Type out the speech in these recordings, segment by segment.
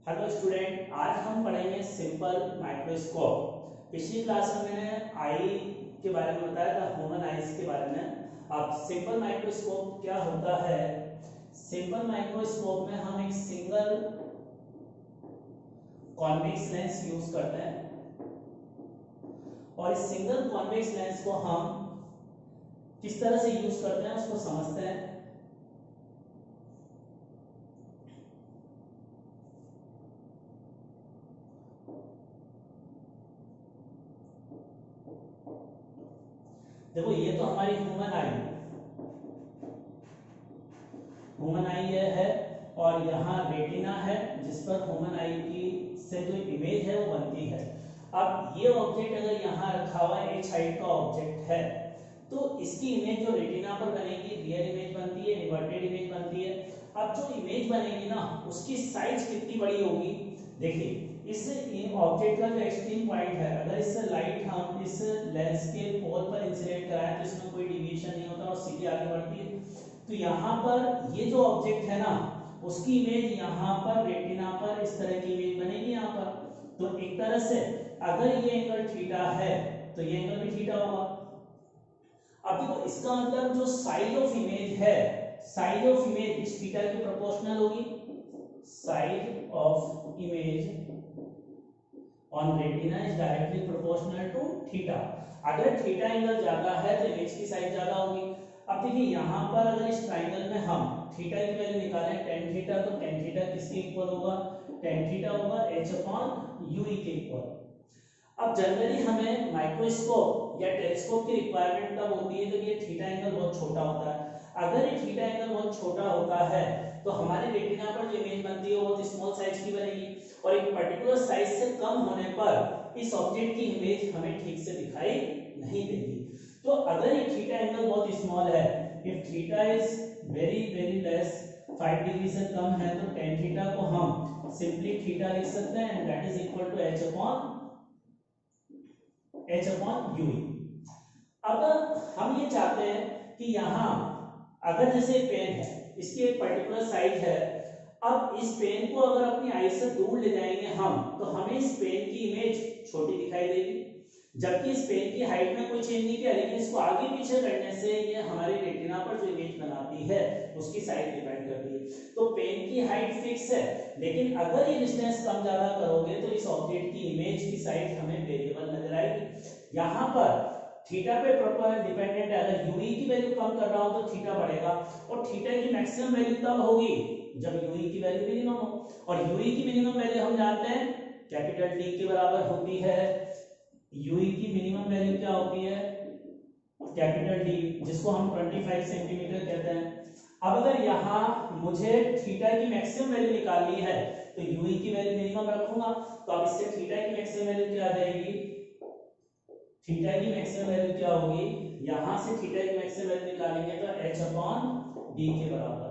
Hello student, आज हम पढ़ेंगे सिंपल माइक्रोस्कोप। पिछली क्लास में मैंने आई के बारे में बताया था, ह्यूमन आईज के बारे में। अब सिंपल माइक्रोस्कोप क्या होता है? सिंपल माइक्रोस्कोप में हम एक सिंगल कॉन्वेक्स लेंस यूज करते हैं और इस सिंगल कॉन्वेक्स लेंस को हम किस तरह से यूज करते हैं उसको समझते हैं। देखो, ये तो हमारी ह्यूमन आई ये है और यहाँ रेटिना है जिस पर ह्यूमन आई की से जो इमेज है वो बनती है। अब ये ऑब्जेक्ट अगर यहाँ रखा हुआ है, h हाइट का ऑब्जेक्ट है, तो इसकी इमेज जो रेटिना पर बनेगी रियल इमेज बनती है, इन्वर्टेड इमेज बनती है। अब जो इमेज बनेगी ना उसकी साइज कितनी बड़ी होगी? देखिए, इस ऑब्जेक्ट का जो एक्सट्रीम पॉइंट है, अगर इससे लाइट हम इस लेंस के पोल पर इंसिडेंट कराएं तो इसमें कोई डिविएशन नहीं होता और सीधी आगे बढ़ती है। तो यहाँ पर ये जो ऑब्जेक्ट है ना उसकी इमेज यहाँ पर रेटिना पर इस तरह की इमेज बनेगी यहाँ पर। तो एक तरह से अगर ये एंगल थीटा है तो ये एंगल भी थीटा होगा। अब देखो, इसका मतलब जो साइज ऑफ इमेज है, साइज ऑफ इमेज इस थीटा के प्रोपोर्शनल होगी। Size of image on retina is directly proportional to theta. अगर थीटा एंगल ज्यादा है तो इमेज की साइज ज्यादा होगी। अब देखिए, यहाँ पर अगर इस ट्राइंगल में हम थीटा की वैल्यू निकालें tan थीटा, तो tan थीटा किसके इक्वल होगा? tan थीटा होगा h/ue के इक्वल। अब जनरली हमें माइक्रोस्कोप या टेलीस्कोप की रिक्वायरमेंट तब होती है जब ये थीटा एंगल बहुत छोटा होता है। अगर ये थीटा एंगल बहुत छोटा होता है तो हमारे रेटिना पर जो इमेज बनती है वो बहुत स्मॉल साइज की बनेगी और एक पर्टिकुलर साइज से कम होने पर इस ऑब्जेक्ट की इमेज हमें ठीक से दिखाई नहीं देगी। तो अगर ये थीटा एंगल बहुत स्मॉल है, if theta is very very less, 5 degree से कम है, तो tan थीटा को हम सिंपली थीटा लिख सकते हैं and that is equal to h/ue। अब हम ये चाहते हैं कि यहाँ अगर जैसे पेन है, इसकी एक पर्टिकुलर साइज है, अब इस पेन को अगर अपनी आई से दूर ले जाएंगे हम तो हमें इस पेन की इमेज छोटी दिखाई देगी, जबकि इस पेन की हाइट में कोई चेंज नहीं किया, लेकिन इसको आगे पीछे करने से ये हमारी रेटिना पर जो इमेज बनाती है उसकी साइज डिपेंड करती है। तो पेन की हाइट फिक्स है, लेकिन अगर ये डिस्टेंस कम ज्यादा करोगे तो इस ऑब्जेक्ट की इमेज की साइज हमें वेरिएबल नजर आएगी। यहाँ पर थीटा पे प्रॉपर डिपेंडेंट है, अगर यूई की वैल्यू कम कर रहा हो तो थीटा बढ़ेगा और थीटा की मैक्सिमम वैल्यू तब होगी जब यूई की वैल्यू मिनिमम हो, और यूई की मिनिमम वैल्यू हम जानते हैं कैपिटल डी के बराबर होती है। यूई की मिनिमम वैल्यू क्या होती है? कैपिटल डी, जिसको हम 25 सेंटीमीटर कहते हैं। अब अगर यहाँ मुझे थीटा की मैक्सिमम वैल्यू निकालनी है तो यूई की वैल्यू मिनिमम रखूंगा, तो अब इससे थीटा की मैक्सिमम वैल्यू क्या आ जाएगी? थीटा की मैक्सिमम वैल्यू क्या होगी? यहां से थीटा की मैक्सिमम वैल्यू निकालेंगे तो h/d के बराबर,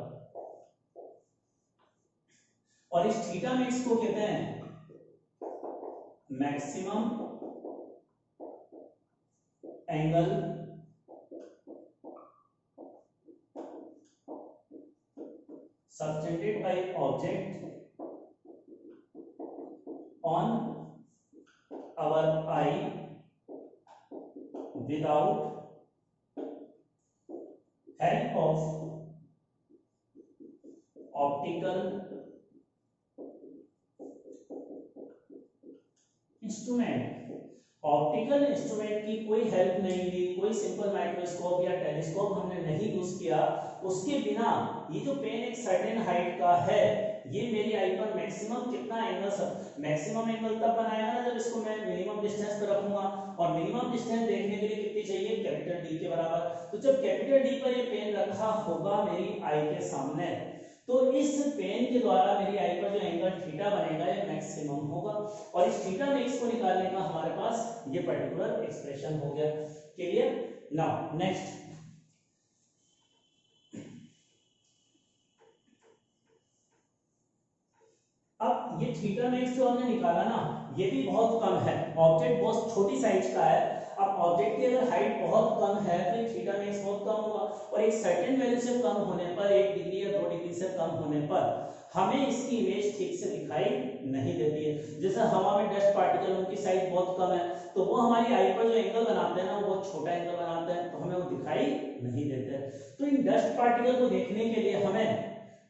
और इस थीटा मैक्स को कहते हैं maximum angle subtended by object on our eye without help of optical instrument. Optical instrument की कोई हेल्प नहीं ली, कोई सिंपल माइक्रोस्कोप या टेलीस्कोप हमने नहीं यूज किया, उसके बिना ये जो पेन एक सर्टेन हाइट का है, ये मेरी आई पर मैक्सिमम कितना एंगल, मैक्सिमम एंगल तब बनाएगा ना जब इसको मैं मिनिमम डिस्टेंस पर रखूंगा, और मिनिमम डिस्टेंस देखने के लिए कितनी चाहिए? कैपिटल डी के बराबर। तो जब कैपिटल डी पर ये पेन रखा होगा मेरी आई के सामने, तो इस पेन के द्वारा मेरी आई पर जो एंगल थीटा बनेगा ये मैक्सिमम होगा, और इस थीटा मैक्स को निकालने का हमारे पास ये पर्टिकुलर एक्सप्रेशन हो गया। क्लियर? नाउ नेक्स्ट, अब ये थीटा मैक्स जो हमने निकाला ना ये भी बहुत कम है, ऑब्जेक्ट बहुत छोटी साइज का है। अब ऑब्जेक्ट की अगर हाइट बहुत कम है तो थीटा मैक्स बहुत कम होगा, और एक सर्टेन वैल्यू से कम होने पर, 1 डिग्री या 2 डिग्री से कम होने पर हमें इसकी इमेज ठीक से दिखाई नहीं देती है। जैसे हवा में डस्ट पार्टिकल, उनकी साइज बहुत कम है, तो वो हमारी आई पर जो एंगल बनाते हैं ना, वो बहुत छोटा एंगल बनाते हैं, तो हमें वो दिखाई नहीं देते। तो इन डस्ट पार्टिकल को देखने के लिए हमें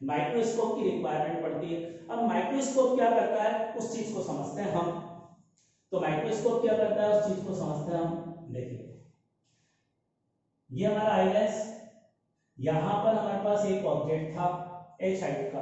माइक्रोस्कोप की रिक्वायरमेंट पड़ती है। अब माइक्रोस्कोप क्या करता है उस चीज को समझते हैं हम। तो माइक्रोस्कोप क्या करता है उस चीज को समझते हैं हम। देखिए ये हमारा आई लेंस, यहां पर हमारे पास एक ऑब्जेक्ट था h हाइट का,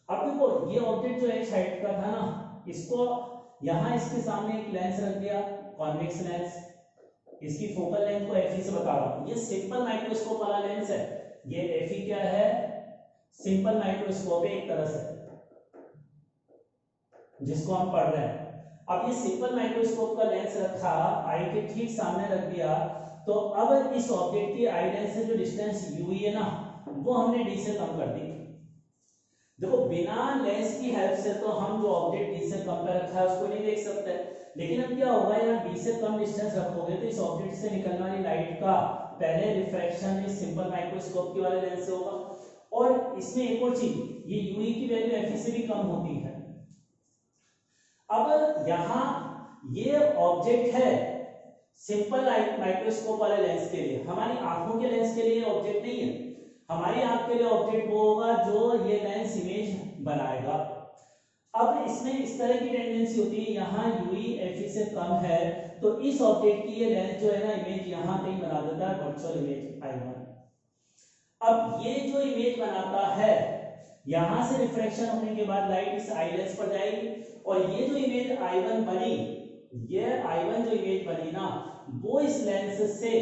अब देखो ये ऑब्जेक्ट जो h हाइट का था ना, इसको यहां इसके सामने एक लेंस रख दिया, कॉन्वेक्स लेंस, इसकी फोकल लेंथ को Fe से बता रहा हूं। ये सिंपल माइक्रोस्कोप वाला लेंस है, ये Fe क्या है, सिंपल माइक्रोस्कोप है एक तरह से जिसको हम पढ़ रहे हैं। अब ये सिंपल माइक्रोस्कोप का लेंस रखा, आई के ठीक सामने रख दिया, तो अब इस ऑब्जेक्ट की आई लेंस से जो डिस्टेंस ui है ना, वो हमने d से कम कर दी। देखो बिना लेंस की हेल्प से तो हम जो ऑब्जेक्ट d से कम पे रखा है उसको नहीं देख सकते, लेकिन अब क्या होगा, यहाँ d से कम डिस्टेंस रखोगे तो इस ऑब्जेक्ट से निकलने वाली लाइट का पहले रिफ्रैक्शन इस सिंपल माइक्रोस्कोप के वाले लेंस से होगा, और इसमें एक और चीज, ये ui की वैल्यू Fe से भी कम होती है। अब यहां ये ऑब्जेक्ट है सिंपल माइक्रोस्कोप वाले लेंस के लिए, हमारी आंखों के लेंस के लिए ऑब्जेक्ट नहीं है। हमारी आंख के लिए ऑब्जेक्ट वो होगा जो ये लेंस इमेज बनाएगा। अब इसमें इस तरह की टेंडेंसी होती है, यहाँ ui Fe से कम है तो इस ऑब्जेक्ट की ये लेंस जो है ना, इमेज यहाँ कहीं बना देता है वर्चुअल इमेज I1। अब ये जो इमेज बनाता है, यहां से रिफ्रैक्शन होने के बाद लाइट इस आई लेंस पर जाएगी, और ये जो इमेज I1 बनी, ये I1 जो इमेज बनी ना, वो इस लेंस से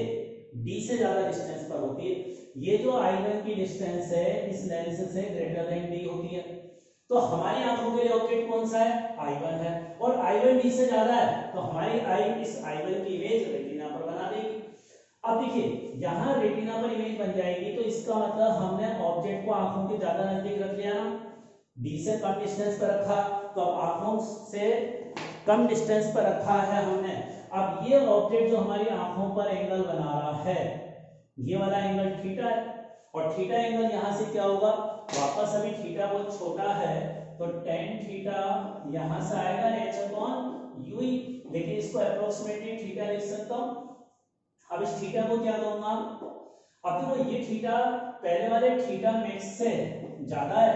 d से ज्यादा डिस्टेंस पर होती है। ये जो I1 की डिस्टेंस है इस लेंस से ग्रेटर देन d होती है। तो हमारी आंखों के लिए ऑब्जेक्ट कौन सा है, I1 है, और I1 d से ज्यादा है तो हमारी आई इस I1 की इमेज रेटिना पर बना देगी। अब देखिए यहाँ रेटिना पर इमेज बन जाएगी, तो इसका मतलब हमने ऑब्जेक्ट को आंखों के ज्यादा नजदीक रख लिया ना, d से कम डिस्टेंस पर रखा, तो अब आंखों से कम डिस्टेंस पर रखा है हमने। अब ये ऑब्जेक्ट जो हमारी आंखों पर एंगल बना रहा है, ये वाला एंगल थीटा है, और थीटा एंगल यहां से क्या होगा, वापस अभी थीटा बहुत छोटा है तो tan थीटा यहां से आएगा h/ui, लेकिन इसको अप्रोक्सीमेटली थीटा लिख सकता हूं। अब इस थीटा को क्या कहूंगा, अब देखो ये थीटा पहले वाले थीटा मैक्स से ज्यादा है,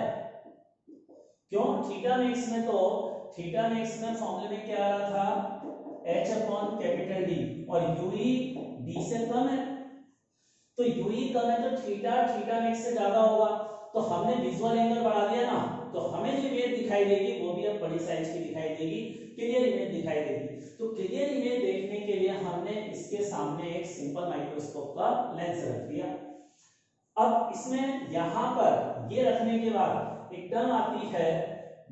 क्यों, थीटा मैक्स में तो थीटा मैक्स में फॉर्मूले में क्या आ रहा था, h/D, और ui d से कम है, तो ui कम है तो थीटा थीटा मैक्स से ज्यादा होगा, तो हमने विजुअल एंगल बढ़ा दिया ना, तो हमें जो इमेज दिखाई देगी वो भी अब बड़ी साइज की दिखाई देगी, क्लियर इमेज दिखाई देगी। तो क्लियर इमेज देखने के लिए हमने इसके सामने एक सिंपल माइक्रोस्कोप का लेंस रख दिया। अब इसमें यहां पर ये रखने के बाद एक टर्म आती है,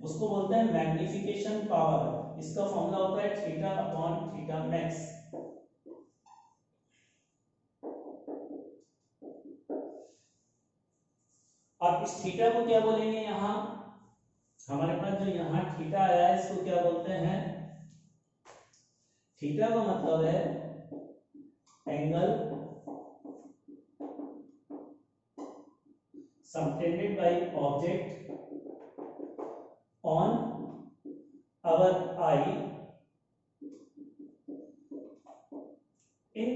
उसको बोलते हैं मैग्निफिकेशन पावर, इसका फॉर्मूला होता है थीटा/थीटा मैक्स। अब इस थीटा को क्या बोलेंगे, यहां हमारे पास जो यहां थीटा आया है इसको क्या बोलते हैं, थीटा का मतलब है angle subtended by object on our eye in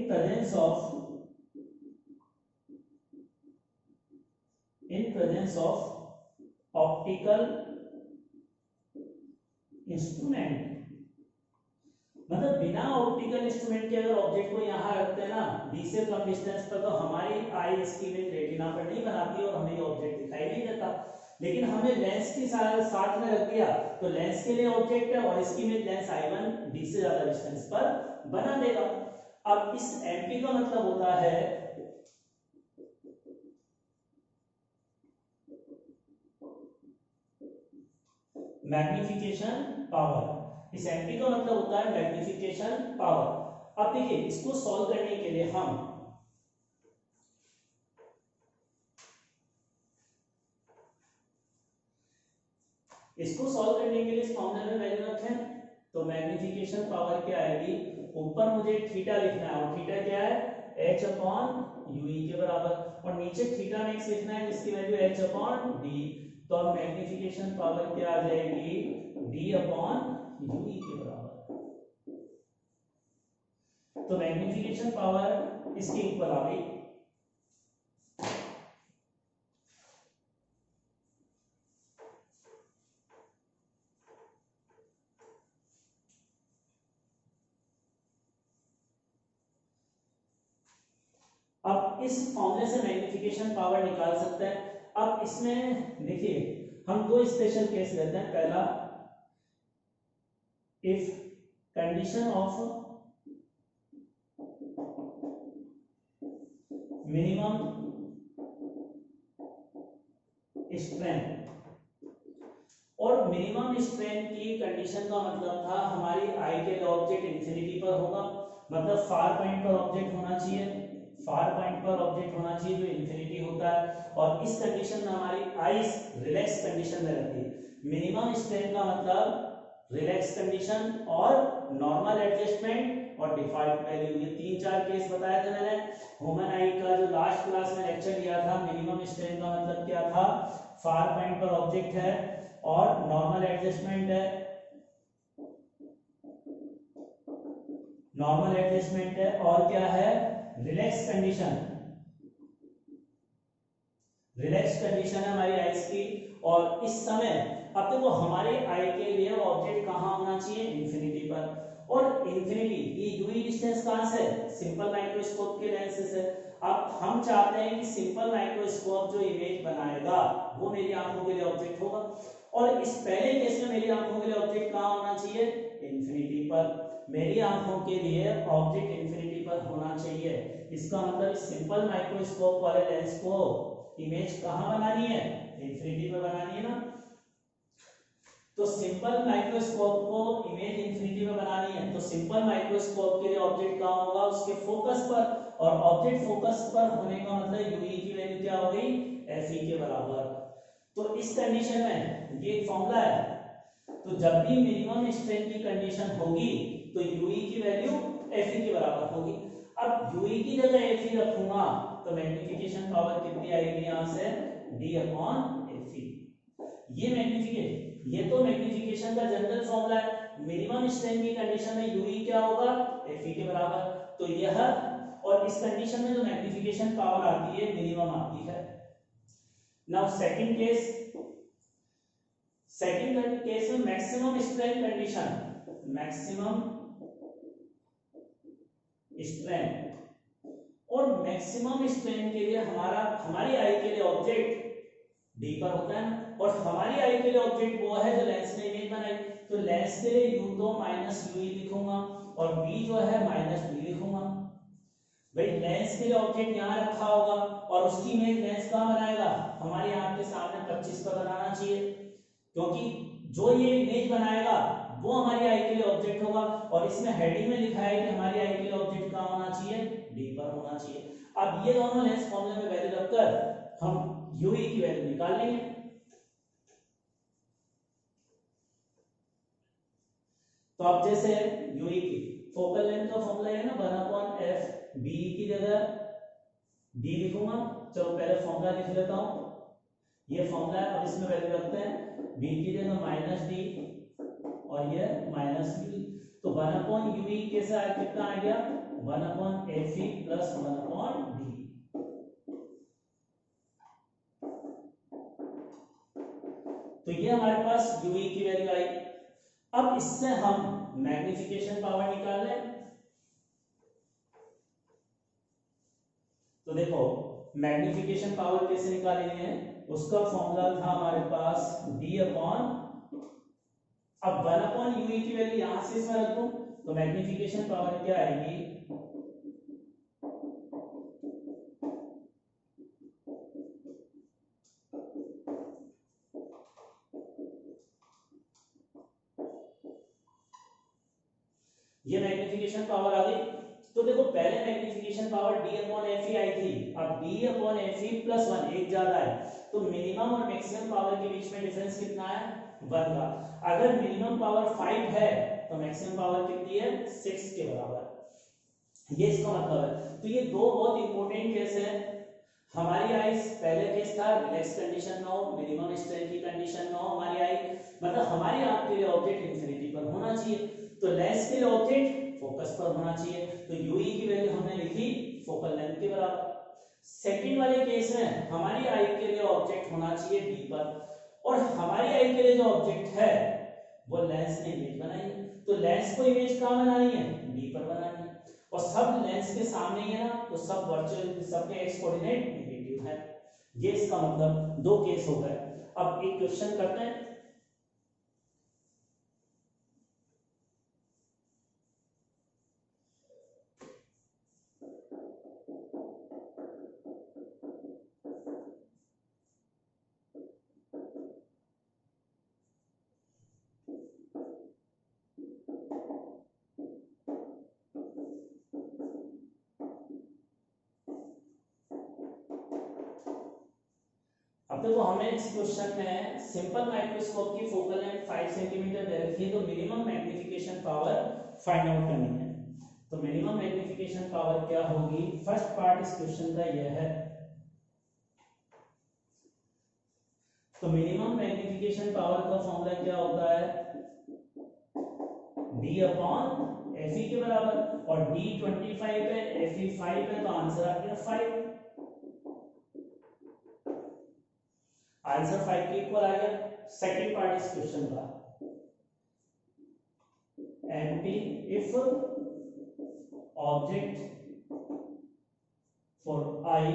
presence of optical instrument. मतलब बिना ऑप्टिकल इंस्ट्रूमेंट के अगर ऑब्जेक्ट को यहाँ रखते हैं ना d से कम डिस्टेंस पर, तो हमारी आई इसकी इमेज रेटिना पर नहीं बनाती और हमें ये ऑब्जेक्ट दिखाई नहीं देता। लेकिन हमने लेंस के साथ में रख दिया तो लेंस के लिए ऑब्जेक्ट है और इसकी इमेज लेंस I1 d से ज्यादा डिस्टेंस पर बना देगा। अब इस MP का मतलब होता है मैग्निफिकेशन पावर, इस MP का मतलब होता है मैग्निफिकेशन पावर। अब देखिए इसको सॉल्व करने के लिए हम इसको सॉल्व करने के लिए इस फॉर्मूले में वैल्यू रखें, तो मैग्नीफिकेशन पावर क्या आएगी, ऊपर मुझे थीटा लिखना है और थीटा क्या है h अपॉन यूई के बराबर, और नीचे थीटा मैक्स लिखना है जिसकी वैल्यू h अपॉन डी। तो अब मैग्नीफिकेशन पावर क्या आ जाएगी, d अपॉन यूई के बराबर। तो मैग्नीफिकेशन पावर इसके इक्वल आ गई। अब इस फॉर्मूले से मैग्नीफिकेशन पावर निकाल सकते हैं। अब इसमें देखिए हम दो स्पेशल केस लेते हैं। पहला, if condition of minimum strength, और मिनिमम स्ट्रेंथ की कंडीशन का मतलब था हमारी आई के लिए ऑब्जेक्ट इंफिनिटी पर होगा, मतलब फार पॉइंट पर ऑब्जेक्ट होना चाहिए, फार पॉइंट पर ऑब्जेक्ट होना चाहिए जो इंफिनिटी होता है, और इस कंडीशन में हमारी आई रिलैक्स कंडीशन में रहती है। मिनिमम स्ट्रेंथ का मतलब रिलैक्स कंडीशन और नॉर्मल एडजस्टमेंट और डिफॉल्ट वैल्यू, ये 3-4 केस बताए थे मैंने। ह्यूमन आई का जो लास्ट क्लास में लेक्चर लिया था, मिनिमम स्ट्रेंथ का मतलब क्या था, फार पॉइंट पर ऑब्जेक्ट है और नॉर्मल एडजस्टमेंट है, नॉर्मल एडजस्टमेंट है, और क्या है, रिलैक्स कंडीशन, रिलैक्स कंडीशन है हमारी आइस की। और इस समय अब देखो हमारे आई के लिए ऑब्जेक्ट कहां होना चाहिए, इंफिनिटी पर, और इंफिनिटी ये यूवी डिस्टेंस कहां से, सिंपल माइक्रोस्कोप के लेंस से। अब हम चाहते हैं कि सिंपल माइक्रोस्कोप जो इमेज बनाएगा वो मेरी आंखों के लिए ऑब्जेक्ट होगा, और इस पहले केस में मेरी आंखों के लिए ऑब्जेक्ट कहां होना चाहिए, इंफिनिटी पर। मेरी आंखों के लिए ऑब्जेक्ट इंफिनिटी पर होना चाहिए। इसका मतलब इस सिंपल माइक्रोस्कोप वाले लेंस को इमेज कहां बनानी है, इंफिनिटी पर बनानी है ना। तो सिंपल माइक्रोस्कोप को इमेज इंफिनिटी में बनानी है, तो सिंपल माइक्रोस्कोप के लिए ऑब्जेक्ट कहां होगा, उसके फोकस पर, और ऑब्जेक्ट फोकस पर होने का मतलब यूई की वैल्यू क्या हो गई, एफई के बराबर। तो इस कंडीशन में ये एक फॉर्मूला है, तो जब भी मिनिमम स्ट्रेंथ की कंडीशन होगी तो यूई की वैल्यू एफई के बराबर होगी। अब यूई की जगह एफई रखूंगा तो मैग्नीफिकेशन पावर कितनी आएगी, यहां से डी अपॉन एफई। ये मैग्नीफिकेशन, ये तो मैग्नीफिकेशन का जनरल फॉर्मूला है। मिनिमम स्ट्रेंथ की कंडीशन में यूई क्या होगा, एफई के बराबर। तो यह, और इस कंडीशन में जो मैग्नीफिकेशन पावर आती है मिनिमम आती है। Now second case, second case में maximum strength condition, maximum strength, और मैक्सिमम स्ट्रेंथ के लिए हमारी आई के लिए ऑब्जेक्ट डी पर होता है, और हमारी आई के लिए ऑब्जेक्ट वो है जो लेंस ने इमेज बनाई। तो लेंस के लिए यू तो माइनस यूई लिखूंगा और बी जो है माइनस बी लिखूंगा। भाई लेंस के लिए ऑब्जेक्ट यहाँ रखा होगा और उसकी इमेज लेंस कहाँ बनाएगा, हमारी आंख के सामने 25 पर बनाना चाहिए, क्योंकि जो ये इमेज बनाएगा वो हमारी आई के लिए ऑब्जेक्ट होगा, और इसमें हेडिंग में लिखा है कि हमारी आई के लिए ऑब्जेक्ट कहाँ होना चाहिए, डी पर होना चाहिए। अब ये दोनों लेंस फॉर्मूले में वैल्यू रखकर हम यूई की वैल्यू निकाल लेंगे। तो अब जैसे यूई की फोकल लेंथ का फॉर्मूला है ना 1/f, बी की जगह डी लिखूंगा। चलो पहले फॉर्मूला लिख लेता हूं, ये फॉर्मूला है। अब इसमें वैल्यू रखते हैं, बी की जगह माइनस डी और ये माइनस यूई। तो 1/यूई कैसा है, कितना आ गया, 1/fe प्लस 1/डी। तो ये हमारे पास यूई की वैल्यू आई। अब इससे हम मैग्नीफिकेशन पावर निकाल लें। तो देखो मैग्नीफिकेशन पावर कैसे निकालेंगे, उसका फॉर्मूला था हमारे पास d अपॉन, अब 1/यूई की वैल्यू यहां से इसमें रख दूं तो मैग्नीफिकेशन पावर क्या आएगी, ये मैग्नीफिकेशन पावर आ गई। तो देखो पहले magnification power d upon fe आई थी, अब d अपॉन fe प्लस 1, एक ज्यादा है, तो मिनिमम और मैक्सिमम पावर के बीच में डिफरेंस कितना है, 1 का। अगर मिनिमम पावर 5 है तो मैक्सिमम पावर कितनी है 6 के बराबर, ये इसका मतलब है। तो ये दो बहुत इंपॉर्टेंट केस है। हमारी आई पहले केस था रिलैक्स कंडीशन में हो, मिनिमम स्ट्रेंथ की कंडीशन में हो हमारी आई, मतलब हमारी आंख के लिए ऑब्जेक्ट इंफिनिटी पर होना चाहिए, तो लेंस के लिए ऑब्जेक्ट फोकस पर होना चाहिए, तो यूई की वैल्यू हमने लिखी फोकल लेंथ के बराबर। सेकंड वाले केस में हमारी आई के लिए ऑब्जेक्ट होना चाहिए डी पर, और हमारी आई के लिए जो ऑब्जेक्ट है वो लेंस ने इमेज बनाई है, तो लेंस को इमेज कहां बनानी है डी पर बनानी है, और सब लेंस के सामने ही है ना, तो सब वर्चुअल सबके एक्स कोऑर्डिनेट नेगेटिव है। ये इसका मतलब दो केस हो गए। अब एक क्वेश्चन करते हैं। अब देखो हमें इस क्वेश्चन में सिंपल माइक्रोस्कोप की फोकल लेंथ 5 सेंटीमीटर दे रखी है, तो minimum magnification power find out करनी है। तो मिनिमम मैग्नीफिकेशन पावर क्या होगी, फर्स्ट पार्ट इस क्वेश्चन का यह है। तो मिनिमम मैग्नीफिकेशन पावर का फॉर्मूला क्या होता है, d अपॉन Fe के बराबर, और d 25 है, Fe 5 है, तो आंसर आ गया 5, आंसर 5 के इक्वल आ गया। सेकंड पार्ट इस क्वेश्चन का, MP if object for I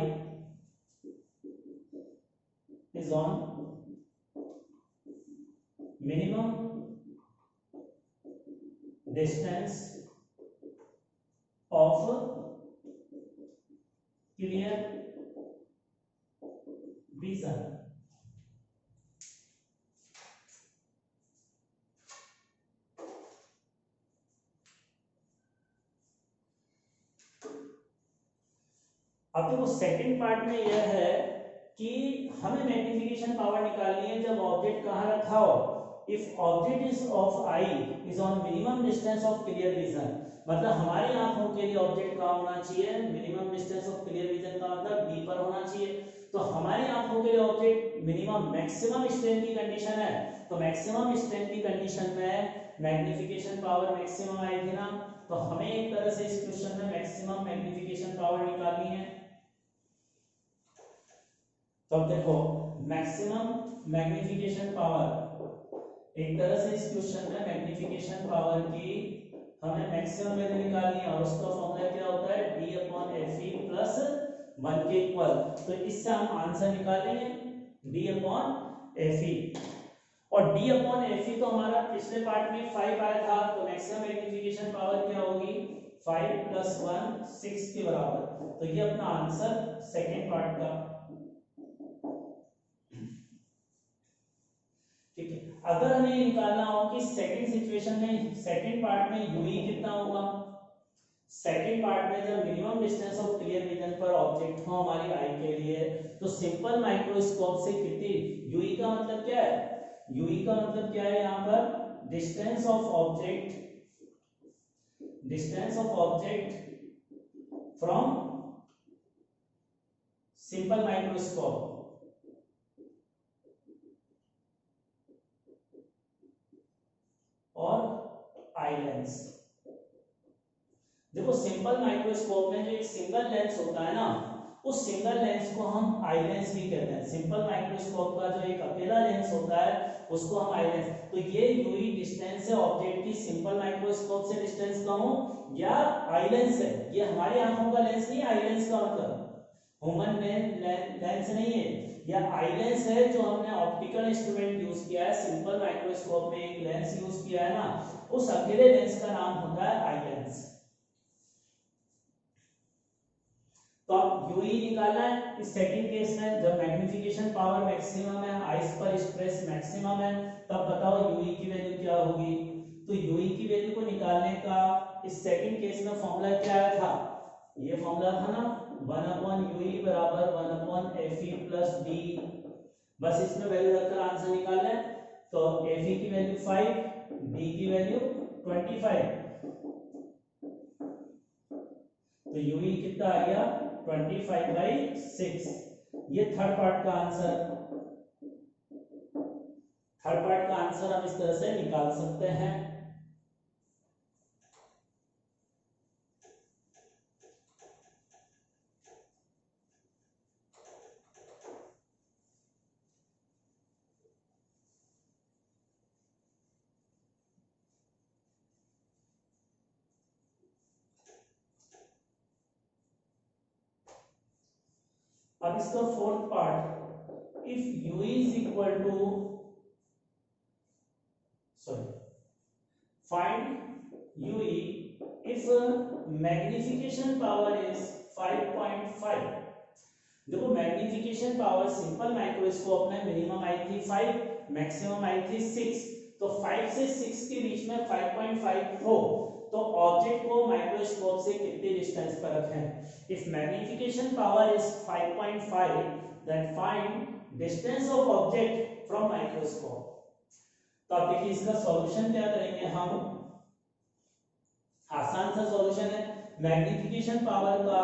is on minimum distance of clear vision. अब देखो सेकंड पार्ट में यह है कि हमें मैग्नीफिकेशन पावर निकालनी है जब ऑब्जेक्ट कहां रखा हो, if object is of I is on minimum distance of clear vision, मतलब हमारी आंखों के लिए ऑब्जेक्ट कहां होना चाहिए, minimum distance of clear vision का मतलब डी पर होना चाहिए। तो हमारी आंखों के लिए ऑब्जेक्ट मिनिमम मैक्सिमम स्ट्रेंथ की कंडीशन है, तो मैक्सिमम स्ट्रेंथ की कंडीशन में मैग्नीफिकेशन पावर मैक्सिमम आएगी ना, तो हमें एक तरह से इस क्वेश्चन में मैक्सिमम मैग्नीफिकेशन पावर निकालनी है। तो अब देखो मैक्सिमम मैग्नीफिकेशन पावर, एक तरह से इस क्वेश्चन में मैग्नीफिकेशन पावर की हमें मैक्सिमम वैल्यू निकालनी है, और उसका फॉर्मूला क्या होता है d अपॉन Fe प्लस 1 के इक्वल। तो इससे हम आंसर निकालेंगे d अपॉन Fe, और d अपॉन Fe तो हमारा पिछले पार्ट में 5 आया था, तो मैक्सिमम मैग्नीफिकेशन पावर क्या होगी 5 प्लस 1 6 के बराबर। तो ये अपना आंसर सेकेंड पार्ट का। ठीक है, अगर हमें निकालना हो कि सेकंड सिचुएशन में सेकंड पार्ट में यूई कितना होगा, सेकंड पार्ट में जब minimum distance of clear vision पर ऑब्जेक्ट हो हमारी आई के लिए, तो सिंपल माइक्रोस्कोप से कितनी यूई का मतलब क्या है, यूई का मतलब क्या है यहाँ पर distance of object from simple microscope और आई लेंस। देखो सिंपल माइक्रोस्कोप में जो एक सिंगल लेंस होता है ना, उस सिंगल लेंस को हम आई लेंस भी कहते हैं। सिंपल माइक्रोस्कोप का जो एक अकेला लेंस होता है उसको हम आई लेंस। तो ये यूई डिस्टेंस है ऑब्जेक्ट की सिंपल माइक्रोस्कोप से डिस्टेंस कम हो या आई लेंस है, ये हमारी आंखों का लेंस नहीं, आई लेंस का मतलब ह्यूमन लेंस नहीं है, या आई लेंस है जो हमने ऑप्टिकल इंस्ट्रूमेंट यूज किया है, सिंपल माइक्रोस्कोप में एक लेंस यूज किया है ना, उस अकेले लेंस का नाम होता है आई लेंस। तो अब यूई निकालना है इस सेकंड केस में, जब मैग्नीफिकेशन पावर मैक्सिमम है, आइस पर स्ट्रेस मैक्सिमम है, तब बताओ यूई की वैल्यू क्या होगी। तो यूई की वैल्यू को निकालने का इस सेकंड केस में फॉर्मूला क्या आया था, ये फॉर्मूला था ना 1 अपॉन यूई बराबर 1 अपॉन Fe प्लस डी, बस इसमें वैल्यू रखकर आंसर निकालना है। तो एफई की वैल्यू 5, बी की वैल्यू 25, तो यूई कितना आ गया 25/6। ये थर्ड पार्ट का आंसर हम इस तरह से निकाल सकते हैं। अब इसका fourth part, if u is equal to find ue if magnification power is 5.5। देखो मैग्निफिकेशन पावर सिंपल माइक्रोस्कोप में मिनिमम आई थी 5, मैक्सिमम आई थी 6, तो 5 से 6 के बीच में 5.5 हो तो ऑब्जेक्ट को माइक्रोस्कोप से कितनी डिस्टेंस पर रखें। If magnification power is 5.5 then find distance of object from microscope. तो अब देखिए इसका सॉल्यूशन क्या करेंगे हम, आसान सा सॉल्यूशन है। मैग्निफिकेशन पावर का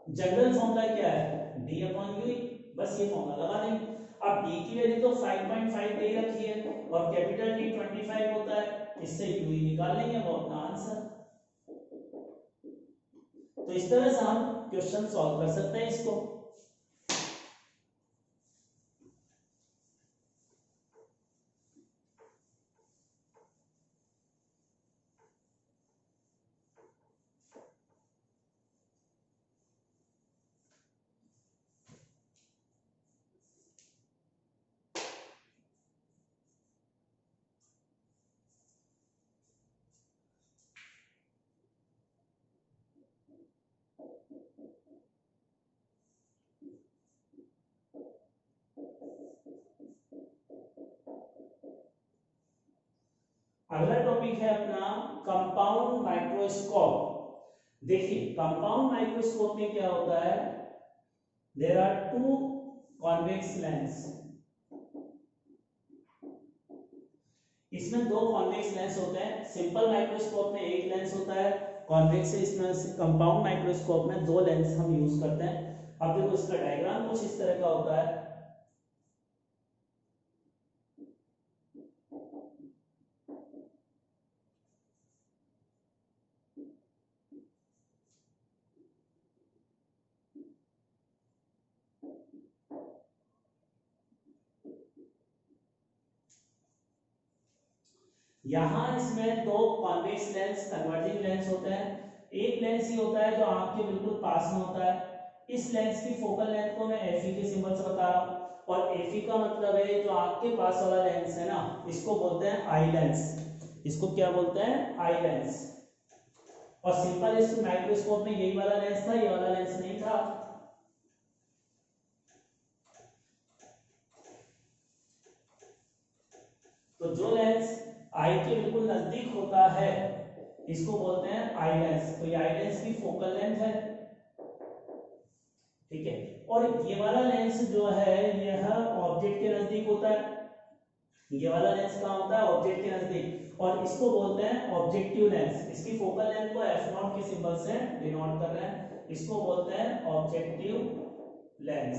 जनरल फॉर्मूला क्या है, d/u, बस ये फॉर्मूला लगा देंगे। अब d की वैल्यू तो 5.5 दे रखी है और कैपिटल D 25 होता है, इससे u निकाल लेंगे, वो अपना आंसर। तो इस तरह से हम क्वेश्चन सॉल्व कर सकते हैं इसको। अगला टॉपिक है अपना कंपाउंड माइक्रोस्कोप। देखिए कंपाउंड माइक्रोस्कोप में क्या होता है, there are two convex lens. इसमें दो कॉन्वेक्स लेंस होते हैं। सिंपल माइक्रोस्कोप में एक लेंस होता है, कॉन्वेक्स है इसमें। कंपाउंड माइक्रोस्कोप में दो लेंस हम यूज करते हैं। अब देखो इसका डायग्राम कुछ इस तरह का होता है। यहां इसमें दो कॉन्वेक्स लेंस, कन्वर्जिंग लेंस होते हैं। एक लेंस ही होता है जो आंख के बिल्कुल पास में होता है। इस लेंस की फोकल लेंथ को मैं Fe के सिंबल से बता रहा हूं, और Fe का मतलब है जो आंख के पास वाला लेंस है ना, इसको बोलते हैं आई लेंस। इसको क्या बोलते हैं, आई लेंस। और सिंपल इस माइक्रोस्कोप में यही वाला लेंस था, ये वाला लेंस नहीं था। तो जो लेंस आई के बिल्कुल नजदीक होता है इसको बोलते हैं आई लेंस। तो ये आई लेंस की फोकल लेंथ है, ठीक है। और ये वाला लेंस जो है यह ऑब्जेक्ट के नजदीक होता है। ये वाला लेंस कहाँ होता है, ऑब्जेक्ट के नजदीक, और इसको बोलते हैं ऑब्जेक्टिव लेंस। इसकी फोकल लेंथ को f0 के सिंबल से डिनोट कर रहे हैं, इसको बोलते हैं ऑब्जेक्टिव लेंस।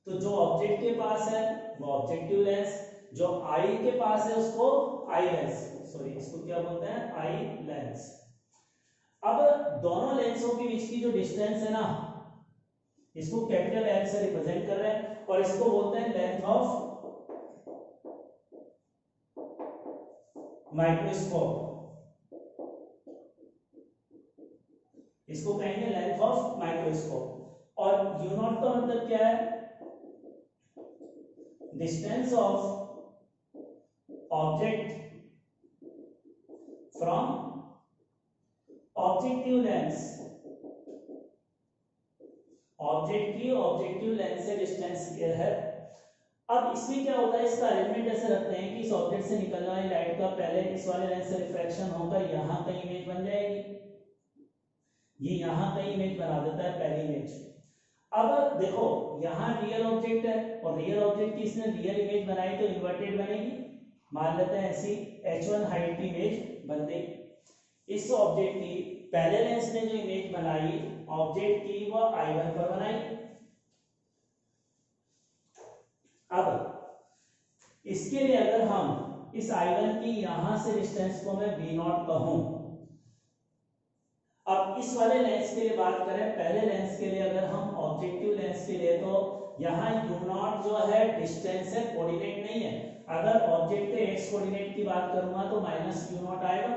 तो जो ऑब्जेक्ट के पास है वो ऑब्जेक्टिव लेंस, जो आई के पास है उसको आई लेंस, सॉरी इसको क्या बोलते हैं, आई लेंस। अब दोनों लेंसों के बीच की जो डिस्टेंस है ना, इसको कैपिटल L से रिप्रेजेंट कर रहे हैं, और इसको बोलते हैं लेंथ ऑफ माइक्रोस्कोप। इसको कहेंगे लेंथ ऑफ माइक्रोस्कोप। और U0 का मतलब क्या है, distance of object from objective lens. Object की ऑब्जेक्टिव लेंस से डिस्टेंस ये है। अब इसमें क्या होता है, इसका अरेंजमेंट ऐसे रखते हैं कि इस ऑब्जेक्ट से निकलने वाली लाइट का पहले इस वाले लेंस से रिफ्रैक्शन होकर यहां कहीं इमेज बन जाएगी, ये यहां कहीं इमेज बना देता है, पहली इमेज। अब देखो यहां रियल ऑब्जेक्ट है और रियल ऑब्जेक्ट की इसने रियल इमेज बनाई तो इन्वर्टेड बनेगी, मान लेते हैं ऐसी H1 हाइट की इमेज बन गई। इस ऑब्जेक्ट की पहले लेंस ने जो इमेज बनाई ऑब्जेक्ट की वो I1 पर बनाई। अब इसके लिए अगर हम इस I1 की यहां से डिस्टेंस को मैं V0 कहूं, अब इस वाले लेंस के लिए बात करें, पहले लेंस के लिए अगर हम ऑब्जेक्टिव लेंस के लिए तो यहाँ u0 जो है डिस्टेंस है, कोऑर्डिनेट नहीं है। अगर ऑब्जेक्ट के x कोऑर्डिनेट की बात करूंगा तो माइनस u0 आएगा,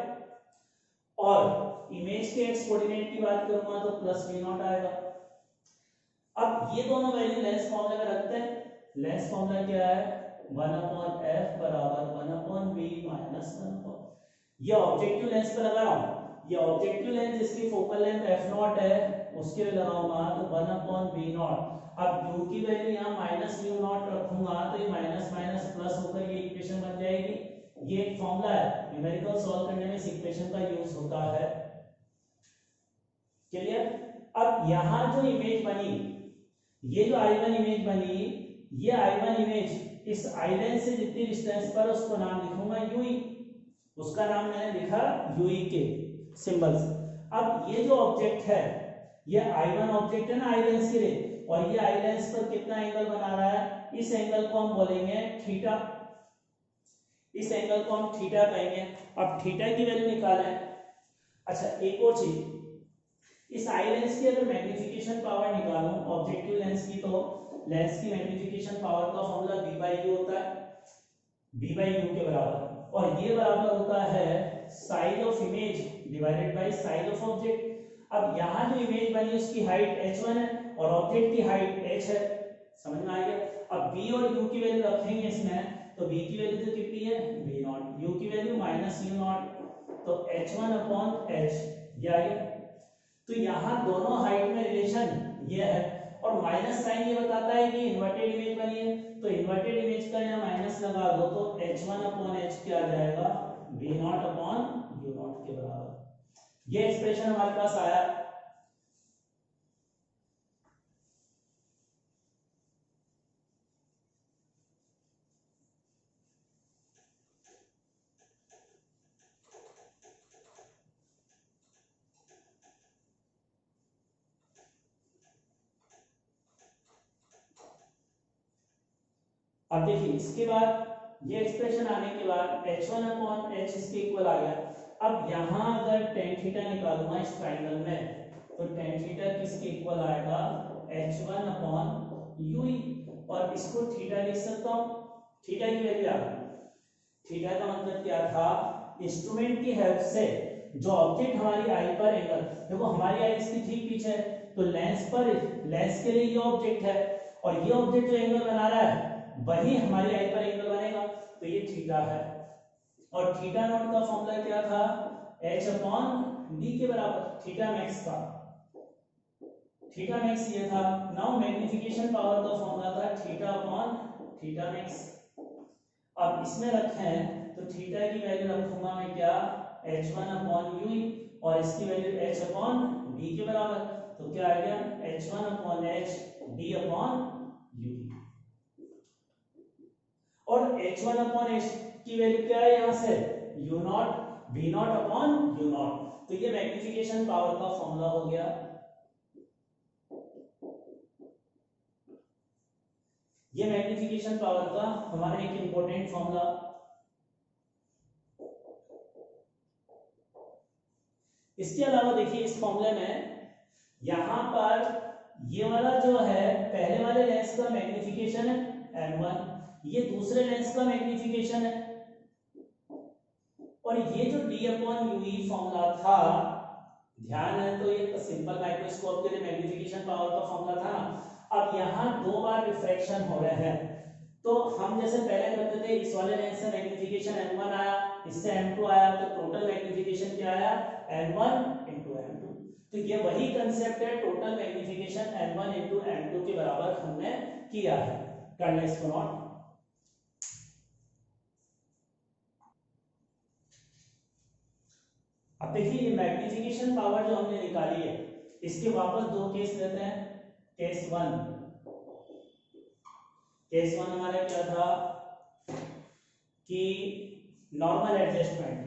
और इमेज के x कोऑर्डिनेट की बात करूंगा तो प्लस v0 आएगा। अब ये दोनों वैल्यू लेंस फॉर्मूला में रखते हैं। लेंस फॉर्मूला क्या है, 1/f बराबर 1/v माइनस 1/, ये ऑब्जेक्टिव लेंस पे लगा रहा हूं। ये ऑब्जेक्टिव लेंस जिसकी फोकल लेंथ f0 है उसके लिए लगाऊंगा तो 1/v0। अब u की वैल्यू यहाँ माइनस u0 रखूंगा तो ये माइनस माइनस प्लस होकर ये इक्वेशन बन जाएगी। ये एक फॉर्मूला है, न्यूमेरिकल सॉल्व करने में इस इक्वेशन का यूज होता है। क्लियर। अब यहाँ जो इमेज बनी, ये जो I1 इमेज बनी, ये I1 इमेज इस I लेंस से जितनी डिस्टेंस पर उसको नाम लिखूंगा UE, उसका नाम मैंने लिखा UE के सिंबल्स। अब ये जो ऑब्जेक्ट है ये I1 ऑब्जेक्ट है ना I लेंस के लिए, और ये I लेंस पर कितना एंगल बना रहा है, इस एंगल को हम बोलेंगे थीटा। इस एंगल को हम थीटा कहेंगे। अब थीटा की वैल्यू निकालें। अच्छा एक और चीज, इस I लेंस की अगर मैग्निफिकेशन पावर निकालूं ऑब्जेक्टिव लेंस की, तो लेंस की मैग्निफिकेशन पावर का फॉर्मूला v/u होता है, v/u के बराबर, और ये बराबर होता है size of image divided by size of object. अब यहाँ जो इमेज बनी उसकी हाइट h1 है और ऑब्जेक्ट की हाइट h है, समझ में आ गया। अब v और u की वैल्यू रखेंगे इसमें, तो v की वैल्यू तो कितनी है v0, u की वैल्यू माइनस u0, तो h1/h ये आ गया। तो यहाँ दोनों हाइट में रिलेशन ये है, और माइनस साइन ये बताता है कि इन्वर्टेड इमेज बनी है, तो इन्वर्टेड इमेज का यहाँ माइनस लगा दो तो h1/h क्या आ जाएगा v0/u0 के बराबर। ये एक्सप्रेशन हमारे पास आया। अब देखिए इसके बाद ये एक्सप्रेशन आने के बाद h1/h इसके इक्वल आ गया। अब यहाँ अगर tan थीटा निकालूंगा इस ट्राइंगल में, तो tan थीटा किसके इक्वल आएगा h1/UE, और इसको थीटा लिख सकता हूँ। थीटा की वैल्यू आ गई। थीटा का मतलब क्या था, इंस्ट्रूमेंट की हेल्प से जो ऑब्जेक्ट हमारी आई पर एंगल, देखो हमारी आई इसकी ठीक पीछे है, तो लेंस पर, लेंस के लिए ये ऑब्जेक्ट है, और ये ऑब्जेक्ट जो एंगल बना रहा है वही हमारी आई पर एंगल बनेगा, तो ये थीटा है। और थीटा नॉट का फॉर्मूला क्या था, h/d के बराबर, थीटा मैक्स का, थीटा मैक्स ये था। नाउ मैग्निफिकेशन पावर का फॉर्मूला था थीटा मैक्स। अब इसमें रखें तो थीटा की वैल्यू रखूंगा मैं क्या h1/UE, और इसकी वैल्यू h/d के बराबर, तो क्या आ गया h1/h d/UE, और h1/h की वैल्यू क्या है यहां से u0 v0/u0, तो ये मैग्निफिकेशन पावर का फॉर्मूला हो गया। ये मैग्निफिकेशन पावर का हमारा एक इंपॉर्टेंट फॉर्मूला। इसके अलावा देखिए इस फॉर्मूले में यहां पर ये वाला जो है पहले वाले लेंस का मैग्निफिकेशन है m1, ये दूसरे लेंस का मैग्निफिकेशन है, और ये जो d/UE फॉर्मूला था, ध्यान है तो ये सिंपल माइक्रोस्कोप के लिए मैग्निफिकेशन पावर का फॉर्मूला था ना। अब यहाँ दो बार रिफ्रैक्शन हो रहे हैं, तो हम जैसे पहले करते थे, इस वाले लेंस से मैग्निफिकेशन m1 आया, इससे m2 आया, तो टोटल मैग्निफिकेशन क्या आया m1 × m2। तो ये वही कंसेप्ट है, टोटल मैग्निफिकेशन m1 × m2 के बराबर हमने किया है। कर ले इसको नोट। अब देखिए ये मैग्निफिकेशन पावर जो हमने निकाली है, इसके वापस दो केस लेते हैं। केस वन हमारा क्या था, कि नॉर्मल एडजस्टमेंट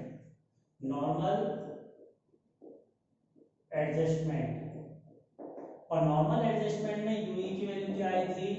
और नॉर्मल एडजस्टमेंट में यूई की वैल्यू क्या आई थी?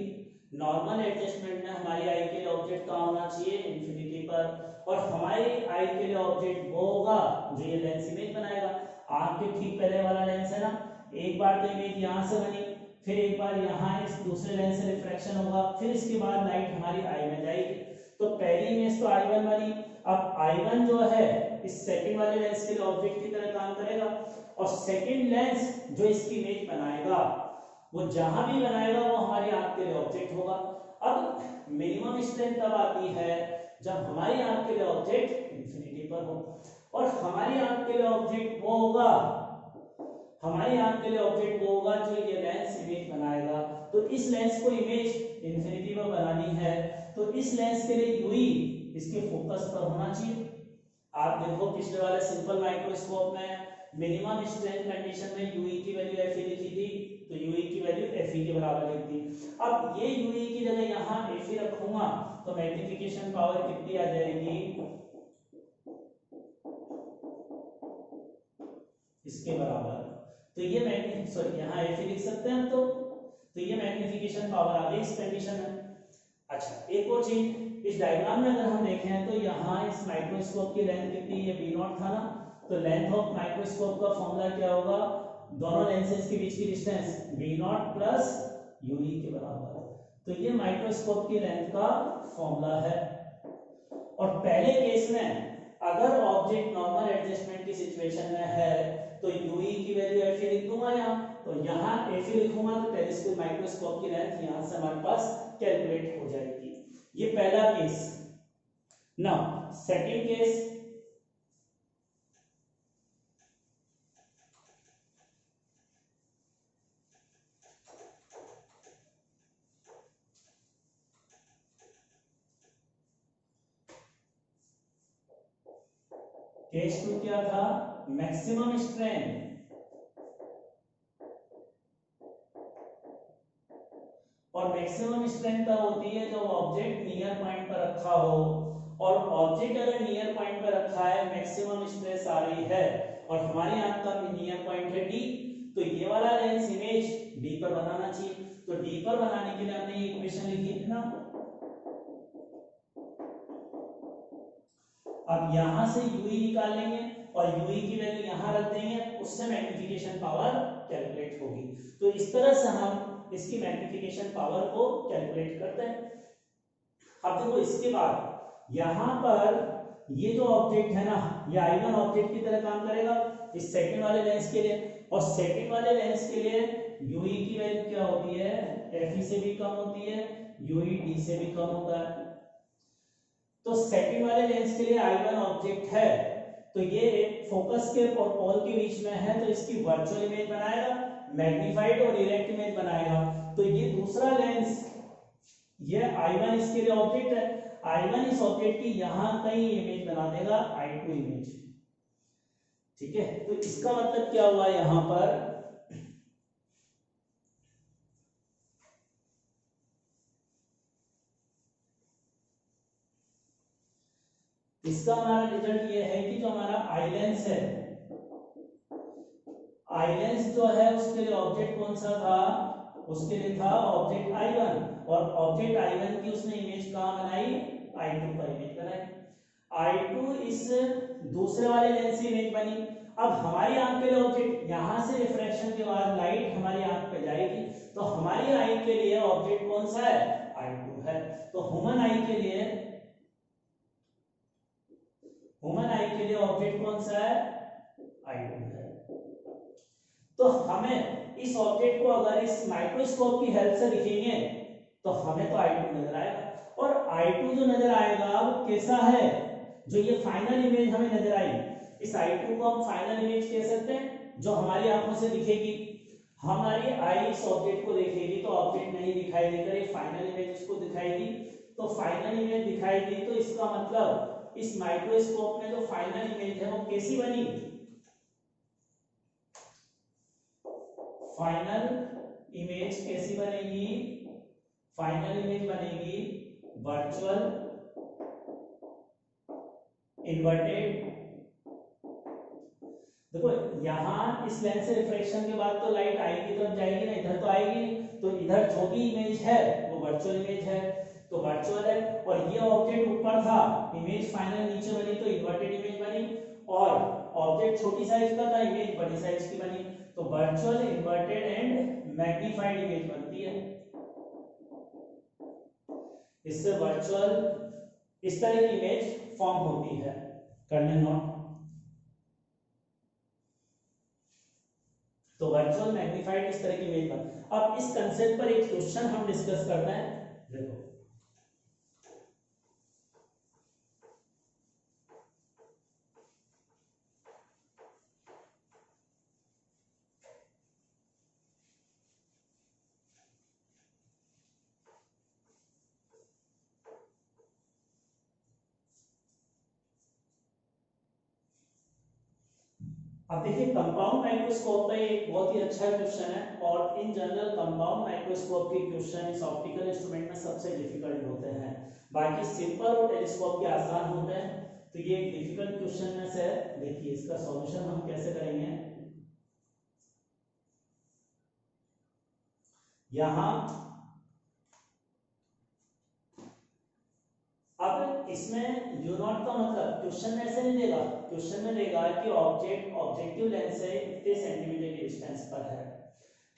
नॉर्मल एडजस्टमेंट में हमारी आई के लिए ऑब्जेक्ट कहाँ होना चाहिए? इंफिनिटी पर। और हमारी आई के लिए ऑब्जेक्ट वो होगा जो ये लेंस इमेज बनाएगा। आपके ठीक पहले वाला लेंस है ना, एक बार तो इमेज यहाँ से बनी, फिर एक बार यहाँ इस दूसरे लेंस से रिफ्रैक्शन होगा, फिर इसके बाद लाइट हमारी आई में जाएगी। तो पहली इमेज तो I1 बनी। अब I1 जो है इस सेकंड वाले लेंस के लिए ऑब्जेक्ट की तरह काम करेगा, और सेकंड लेंस जो इसकी इमेज बनाएगा वो जहां भी बनाएगा वो हमारी आंख के लिए ऑब्जेक्ट होगा। अब मिनिमम स्ट्रेंथ तब आती है जब हमारी आंख के लिए ऑब्जेक्ट इंफिनिटी पर हो, और हमारी आंख के लिए ऑब्जेक्ट वो होगा जो ये लेंस इमेज बनाएगा। तो इस लेंस को इमेज इंफिनिटी पर बनानी है, तो इस लेंस के लिए यूई इसके फोकस पर होना चाहिए। आप देखो पिछले वाले सिंपल माइक्रोस्कोप में मिनिमम स्ट्रेंथ कंडीशन में यूई की वैल्यू Fe लिखी थी, तो यूई की वैल्यू Fe के बराबर लिख दी। अब ये यूई की जगह यहाँ Fe रखूंगा तो मैग्निफिकेशन पावर कितनी आ जाएगी? इसके बराबर। तो ये यहाँ Fe लिख सकते हैं हम, तो ये मैग्निफिकेशन पावर आ गई इस कंडीशन में। अच्छा, एक और चीज, इस डायग्राम में अगर हम देखें तो यहाँ इस माइक्रोस्कोप की लेंथ कितनी है? V0 था ना, तो लेंथ ऑफ माइक्रोस्कोप का फॉर्मूला क्या होगा? दोनों लेंसेज के बीच की डिस्टेंस V0 प्लस यूई के बराबर। तो ये माइक्रोस्कोप की लेंथ का फॉर्मूला है। और पहले केस में अगर ऑब्जेक्ट नॉर्मल एडजस्टमेंट की सिचुएशन में है तो यूई की वैल्यू Fe लिख दूंगा यहाँ, तो यहाँ Fe लिखूंगा तो टेलीस्कोप माइक्रोस्कोप की लेंथ यहाँ से हमारे पास कैलकुलेट हो जाएगी। ये पहला case. Now second case, case 2 क्या था? Maximum strength. और मैक्सिमम स्ट्रेंथ तब होती है जब ऑब्जेक्ट नियर पॉइंट पर रखा हो, और ऑब्जेक्ट अगर नियर पॉइंट पर रखा है, मैक्सिमम स्ट्रेस आ रही है, और हमारी आंख का नियर पॉइंट है D, तो ये वाला लेंस इमेज D पर बनाना चाहिए। तो D पर बनाने के लिए हमने ये इक्वेशन लिखी थी ना। अब यहां से यूई निकाल लेंगे और यूई की वैल्यू यहां रख देंगे, उससे मैग्निफिकेशन पावर कैलकुलेट होगी। तो इस तरह से हम इसकी मैग्निफिकेशन पावर को कैलकुलेट करते हैं। अब देखो इसके बाद यहां पर ये जो ऑब्जेक्ट है ना, ये I1 ऑब्जेक्ट की तरह काम करेगा इस सेकंड वाले लेंस के लिए, और सेकंड वाले लेंस के लिए यूई की वैल्यू क्या होती है? Fe से भी कम होती है, यूई D से भी कम होता है। तो सेकंड वाले लेंस के लिए I1 ऑब्जेक्ट है, तो ये फोकस के और पोल के बीच में है, तो इसकी वर्चुअल इमेज बनाएगा, मैग्नीफाइड और डायरेक्ट इमेज बनाएगा। तो ये दूसरा लेंस, ये I1 इसके लिए ऑब्जेक्ट है, I1 इस ऑब्जेक्ट की यहां कहीं इमेज बना देगा, I2 इमेज। ठीक है, तो इसका मतलब क्या हुआ यहां पर? इसका हमारा रिजल्ट ये है कि जो हमारा आई लेंस है, आई लेंस जो है उसके लिए ऑब्जेक्ट कौन सा था? उसके लिए था ऑब्जेक्ट I1, और ऑब्जेक्ट I1 की उसने इमेज कहां बनाई? I2 पर इमेज बनाई। I2 इस दूसरे वाले लेंस से इमेज बनी। अब हमारी आंख के लिए ऑब्जेक्ट, यहां से रिफ्रैक्शन के बाद लाइट हमारी आंख पे जाएगी, तो हमारी आई के लिए ऑब्जेक्ट कौन सा है? I2 है। तो ह्यूमन आई के लिए ऑब्जेक्ट कौन सा है? I2 है। तो हमें इस ऑब्जेक्ट को अगर इस माइक्रोस्कोप की हेल्प से दिखेंगे तो हमें तो I2 नजर आएगा, और I2 जो नजर आएगा वो कैसा है? जो ये फाइनल इमेज हमें नजर आई, इस I2 को हम फाइनल इमेज कह सकते हैं, जो हमारी आंखों से दिखेगी। हमारी आई इस ऑब्जेक्ट को देखेगी तो ऑब्जेक्ट नहीं दिखाई देगा, ये फाइनल इमेज उसको दिखाई दी, तो फाइनल इमेज दिखाई दी, तो इसका मतलब इस माइक्रोस्कोप में जो फाइनल इमेज है वो कैसी बनी? फाइनल इमेज कैसी बनेगी? फाइनल इमेज बनेगी वर्चुअल इन्वर्टेड, देखो यहाँ इस लेंस से रिफ्लेक्शन के बाद तो लाइट आई की तरफ जाएगी ना, इधर तो आएगी नहीं, तो इधर जो भी इमेज है वो वर्चुअल इमेज है, तो वर्चुअल है। और ये ऑब्जेक्ट ऊपर था, इमेज फाइनल नीचे बनी तो इन्वर्टेड इमेज बनी, और ऑब्जेक्ट छोटी साइज का था, इमेज बड़ी साइज की बनी, तो virtual, inverted and magnified image बनती है। इससे वर्चुअल इस तरह की इमेज फॉर्म होती है। करने नोट, तो वर्चुअल मैग्नीफाइड इस तरह की इमेज बन। अब इस कंसेप्ट पर एक क्वेश्चन हम डिस्कस करते हैं, देखो अब देखिए कंपाउंड माइक्रोस्कोप पे एक बहुत ही अच्छा क्वेश्चन है, और इन जनरल कंपाउंड माइक्रोस्कोप के क्वेश्चन इस ऑप्टिकल इंस्ट्रूमेंट में सबसे डिफिकल्ट होते हैं, बाकी सिंपल और टेलीस्कोप के आसान होते हैं। तो ये एक डिफिकल्ट क्वेश्चन में से है। देखिए इसका सॉल्यूशन हम कैसे करेंगे, यहां अब इसमें यू नॉट का मतलब क्वेश्चन में ऐसे नहीं देगा, क्वेश्चन में देगा कि ऑब्जेक्ट ऑब्जेक्टिव लेंस से इतने सेंटीमीटर की डिस्टेंस पर है,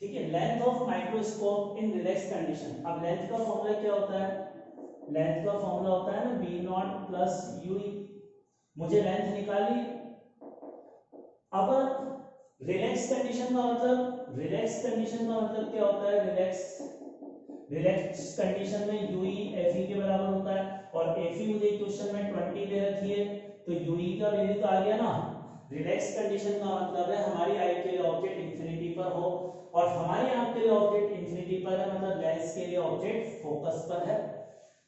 ठीक है। Length of microscope in relax condition, अब लेंथ का फॉर्मूला क्या होता है, लेंथ का फॉर्मूला होता है ना बी नॉट प्लस यू, मुझे लेंथ निकाली। अब रिलैक्स कंडीशन का मतलब, रिलैक्स कंडीशन का मतलब क्या होता है, रिलैक्स कंडीशन में यूई एफई के बराबर होता है, और एफई मुझे क्वेश्चन में 20 दे रखी है, तो यूई का वैल्यू तो आ गया ना। रिलैक्स कंडीशन का मतलब है हमारी आई के लिए ऑब्जेक्ट इंफिनिटी पर हो, और हमारी आंख के लिए ऑब्जेक्ट इंफिनिटी पर है, मतलब लेंस के लिए ऑब्जेक्ट फोकस पर है।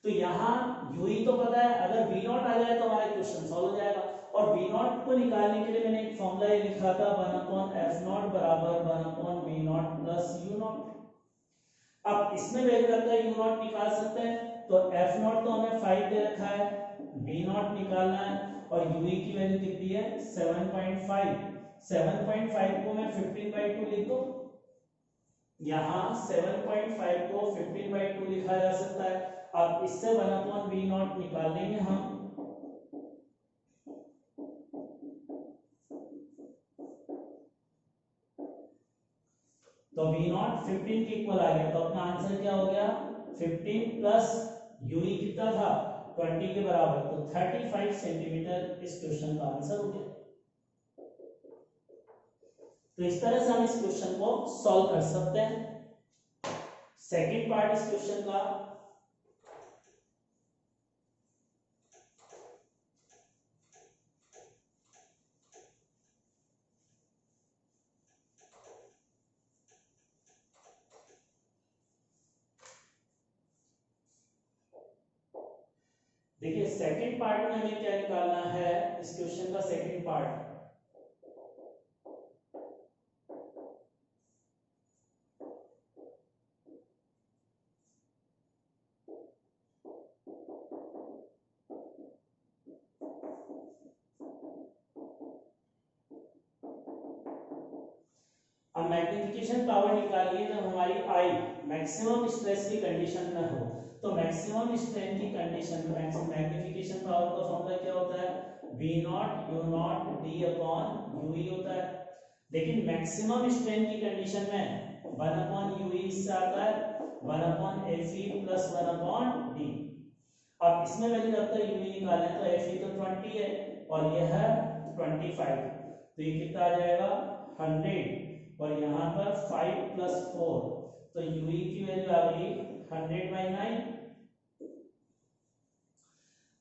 तो यहाँ यूई तो पता है, अगर वी नॉट आ जाए तो हमारा क्वेश्चन सॉल्व हो जाएगा। और वी नॉट को निकालने के लिए मैंने एक फॉर्मूला ये लिखा था 1/f0 बराबर 1/v0 प्लस यू नॉट। अब इसमें वैल्यू लगता है यू नॉट निकाल सकते हैं, तो एफ नॉट तो हमें 5 दे रखा है, बी नॉट निकालना है, और यूई की वैल्यू कितनी है 7.5। 7.5 को मैं 15/2 लिख दूं, यहाँ 7.5 को 15/2 लिखा जा सकता है। अब इससे 1/v0 निकाल लेंगे हम, तो v0 15 के इक्वल आ गया, तो अपना आंसर क्या हो गया 15 प्लस यूई कितना था 20 के बराबर, तो 35 सेंटीमीटर इस क्वेश्चन का आंसर हो गया। तो इस तरह से हम इस क्वेश्चन को सॉल्व कर सकते हैं। सेकंड पार्ट इस क्वेश्चन का, देखिए सेकंड पार्ट में हमें क्या निकालना है, इस क्वेश्चन का सेकंड पार्ट, अब मैग्नीफिकेशन पावर निकालिए जब हमारी आई मैक्सिमम स्ट्रेस की कंडीशन में हो। तो मैक्सिमम स्ट्रेन की कंडीशन में मैग्नीफिकेशन पावर का फॉर्मूला क्या होता है, v naught u naught D upon u e होता है। लेकिन मैक्सिमम स्ट्रेन की कंडीशन में 1 अपॉन यूई से आता है 1 upon FE plus 1 upon D. अब इसमें वैल्यू लगता है यूई निकालना है, तो एफई तो 20 है और यह है 25, तो ये कितना आ जाएगा 100, और यहाँ पर 5 प्लस 4, तो यूई की वैल्यू आ गई 100/9।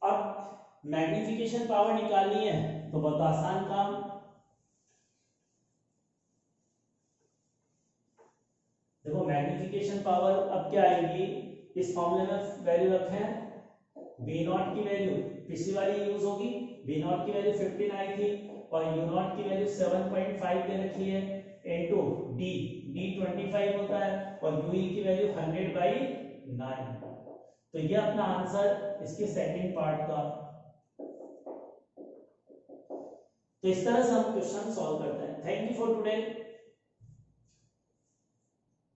अब मैग्नीफिकेशन पावर निकालनी है तो बहुत आसान काम, देखो मैग्नीफिकेशन पावर अब क्या आएगी, इस फॉर्मूले में वैल्यू रखें, v नॉट की वैल्यू पिछली वाली यूज होगी, v नॉट की वैल्यू 15 आई थी और u नॉट की वैल्यू 7.5 दे रखी है, इनटू d 25 होता है और ue की वैल्यू 100/9। तो ये अपना आंसर इसके सेकंड पार्ट का। तो इस तरह से हम क्वेश्चन सॉल्व करते हैं। Thank you for today.